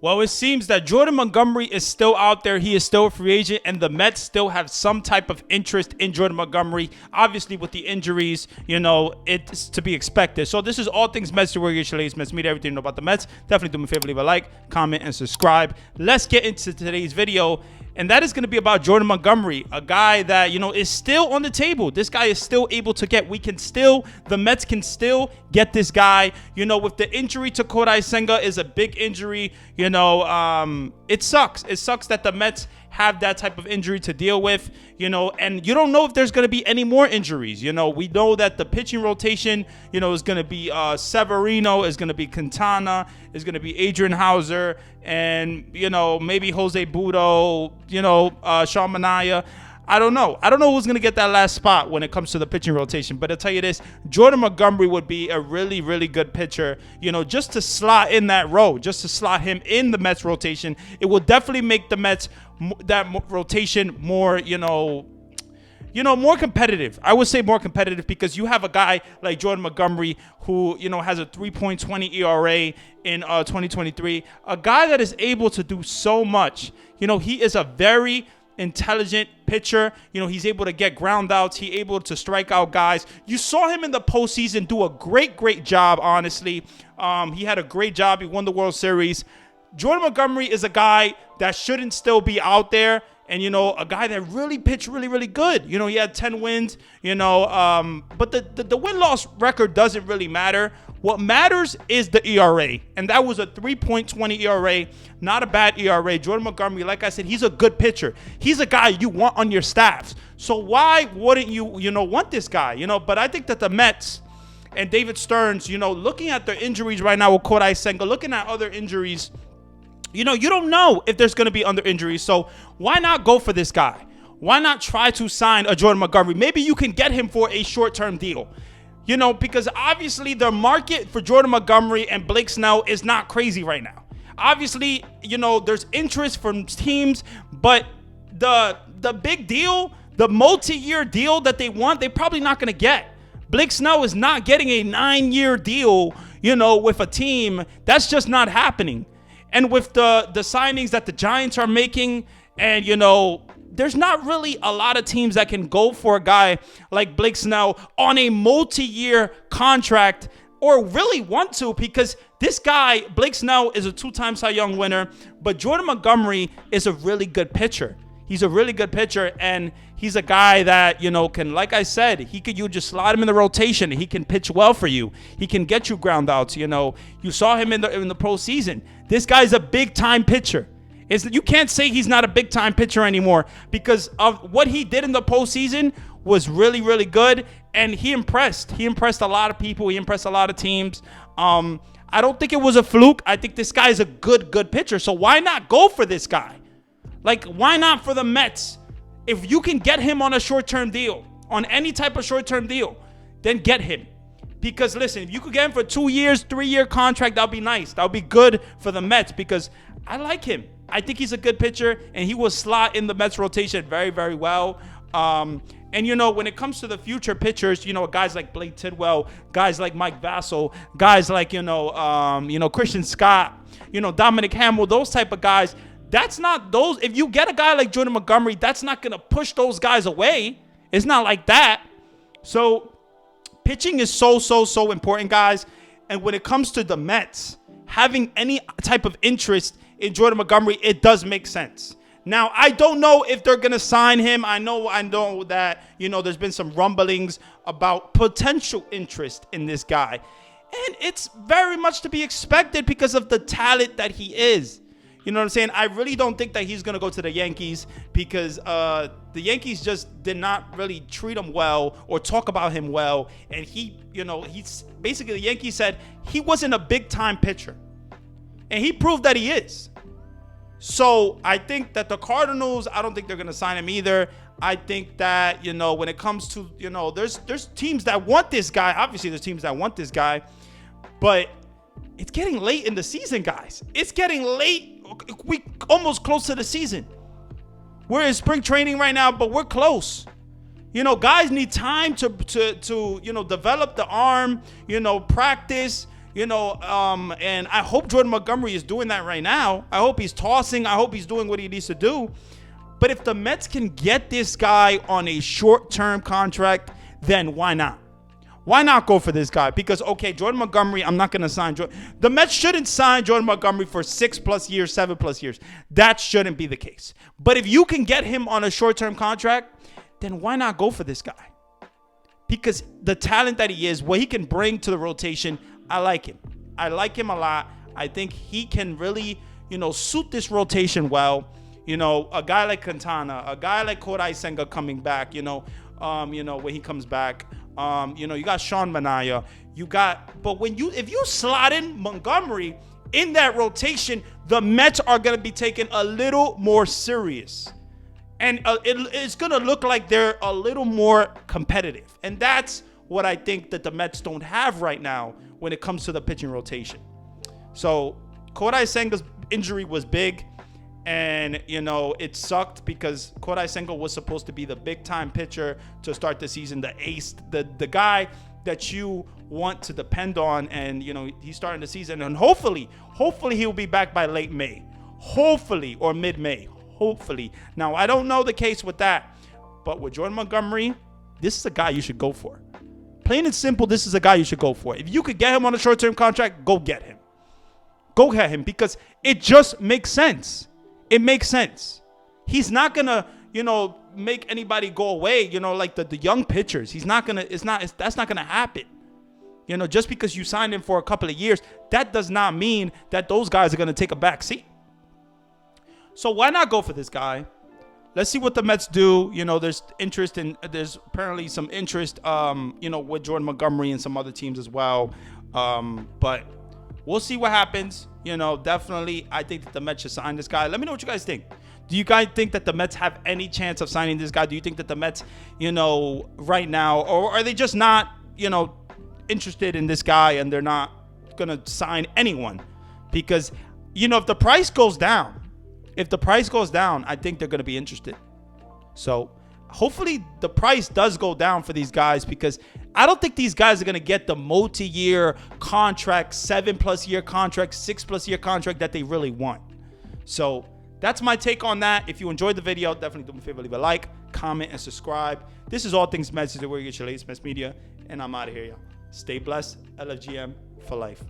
Well, it seems that Jordan Montgomery is still out there. He is still a free agent, and the Mets still have some type of interest in Jordan Montgomery. Obviously, with the injuries, it's to be expected. So this is all things Mets to Warriors, Mets media, everything you know about the Mets. Definitely do me a favor, leave a like, comment, and subscribe. Let's get into today's video. And that is going to be about Jordan Montgomery, a guy that, is still on the table. This guy is still able to get. The Mets can still get this guy. With the injury to Kodai Senga is a big injury. It sucks. It sucks that the Mets have that type of injury to deal with, and you don't know if there's going to be any more injuries. We know that the pitching rotation, is going to be Severino, is going to be Quintana, is going to be Adrian Hauser, and, maybe Jose Budo, Sean Manaea. I don't know who's going to get that last spot when it comes to the pitching rotation. But I'll tell you this, Jordan Montgomery would be a really, really good pitcher, just to slot in that row, just to slot him in the Mets rotation. It will definitely make the Mets, that rotation more, more competitive. I would say more competitive because you have a guy like Jordan Montgomery who, has a 3.20 ERA in 2023, a guy that is able to do so much. He is a very intelligent pitcher. He's able to get ground outs. He's able to strike out guys. You saw him in the postseason do a great job, honestly. He had a great job. He won the World Series. Jordan Montgomery is a guy that shouldn't still be out there. And, a guy that really pitched really good. He had 10 wins, but the win-loss record doesn't really matter. What matters is the ERA. And that was a 3.20 ERA, not a bad ERA. Jordan Montgomery, like I said, he's a good pitcher. He's a guy you want on your staffs. So why wouldn't you, want this guy? But I think that the Mets and David Stearns, looking at their injuries right now with Kodai Senga, looking at other injuries, you don't know if there's going to be under injuries. So why not go for this guy? Why not try to sign a Jordan Montgomery? Maybe you can get him for a short-term deal. Because obviously the market for Jordan Montgomery and Blake Snell is not crazy right now. Obviously, there's interest from teams, but the big deal, the multi-year deal that they want, they're probably not going to get. Blake Snell is not getting a 9-year deal, with a team. That's just not happening. And with the signings that the Giants are making, and, there's not really a lot of teams that can go for a guy like Blake Snell on a multi-year contract or really want to, because this guy, Blake Snell, is a 2-time Cy Young winner, but Jordan Montgomery is a really good pitcher. He's a really good pitcher, and he's a guy that, can, like I said, you just slide him in the rotation. He can pitch well for you. He can get you ground outs. You saw him in the postseason. This guy's a big-time pitcher. You can't say he's not a big-time pitcher anymore because of what he did in the postseason was really, really good, and he impressed. He impressed a lot of people. He impressed a lot of teams. I don't think it was a fluke. I think this guy is a good pitcher, so why not go for this guy? Like, why not for the Mets? If you can get him on a short-term deal, on any type of short-term deal, then get him. Because, listen, if you could get him for 2 years, 3-year contract, that would be nice. That would be good for the Mets because I like him. I think he's a good pitcher, and he will slot in the Mets rotation very, very well. And, when it comes to the future pitchers, guys like Blake Tidwell, guys like Mike Vassell, guys like, Christian Scott, Dominic Hamill, those type of guys, that's not those. If you get a guy like Jordan Montgomery, that's not going to push those guys away. It's not like that. So pitching is so important, guys. And when it comes to the Mets, having any type of interest in Jordan Montgomery, it does make sense. Now, I don't know if they're going to sign him. I know that, there's been some rumblings about potential interest in this guy. And it's very much to be expected because of the talent that he is. You know what I'm saying? I really don't think that he's going to go to the Yankees because the Yankees just did not really treat him well or talk about him well. And he's basically, the Yankees said he wasn't a big-time pitcher. And he proved that he is. So I think that the Cardinals, I don't think they're going to sign him either. I think that, when it comes to, there's teams that want this guy. Obviously, there's teams that want this guy. But it's getting late in the season, guys. It's getting late. We almost close to the season. We're in spring training right now, but we're close. Guys need time to develop the arm, practice, And I hope Jordan Montgomery is doing that right now. I hope he's tossing. I hope he's doing what he needs to do. But if the Mets can get this guy on a short-term contract, then why not? Why not go for this guy? Because, okay, Jordan Montgomery, I'm not going to sign Jordan. The Mets shouldn't sign Jordan Montgomery for 6+ years, 7+ years. That shouldn't be the case. But if you can get him on a short-term contract, then why not go for this guy? Because the talent that he is, what he can bring to the rotation, I like him. I like him a lot. I think he can really, suit this rotation well. A guy like Quintana, a guy like Kodai Senga coming back, when he comes back. You got Sean Manaea. But if you slot in Montgomery in that rotation, the Mets are going to be taken a little more serious. And it's going to look like they're a little more competitive. And that's what I think that the Mets don't have right now when it comes to the pitching rotation. So Kodai Senga's injury was big. And, it sucked because Kodai Senga was supposed to be the big-time pitcher to start the season, the ace, the guy that you want to depend on. And, he's starting the season. And hopefully he'll be back by late May. Hopefully, or mid-May. Hopefully. Now, I don't know the case with that. But with Jordan Montgomery, this is a guy you should go for. Plain and simple, this is a guy you should go for. If you could get him on a short-term contract, go get him. Go get him because it just makes sense. It makes sense. He's not going to, make anybody go away, like the young pitchers. He's not going to, that's not going to happen. Just because you signed him for a couple of years, that does not mean that those guys are going to take a back seat. So why not go for this guy? Let's see what the Mets do. There's apparently some interest, with Jordan Montgomery and some other teams as well. But we'll see what happens. Definitely, I think that the Mets should sign this guy. Let me know what you guys think. Do you guys think that the Mets have any chance of signing this guy? Do you think that the Mets, right now, or are they just not, interested in this guy and they're not going to sign anyone? Because, if the price goes down, I think they're going to be interested. So hopefully the price does go down for these guys because I don't think these guys are going to get the multi-year contract, 7+ year contract, 6+ year contract that they really want. So that's my take on that. If you enjoyed the video, definitely do me a favor, leave a like, comment, and subscribe. This is All Things Mets. This is where you get your latest Mets media. And I'm out of here, y'all. Stay blessed. LFGM for life.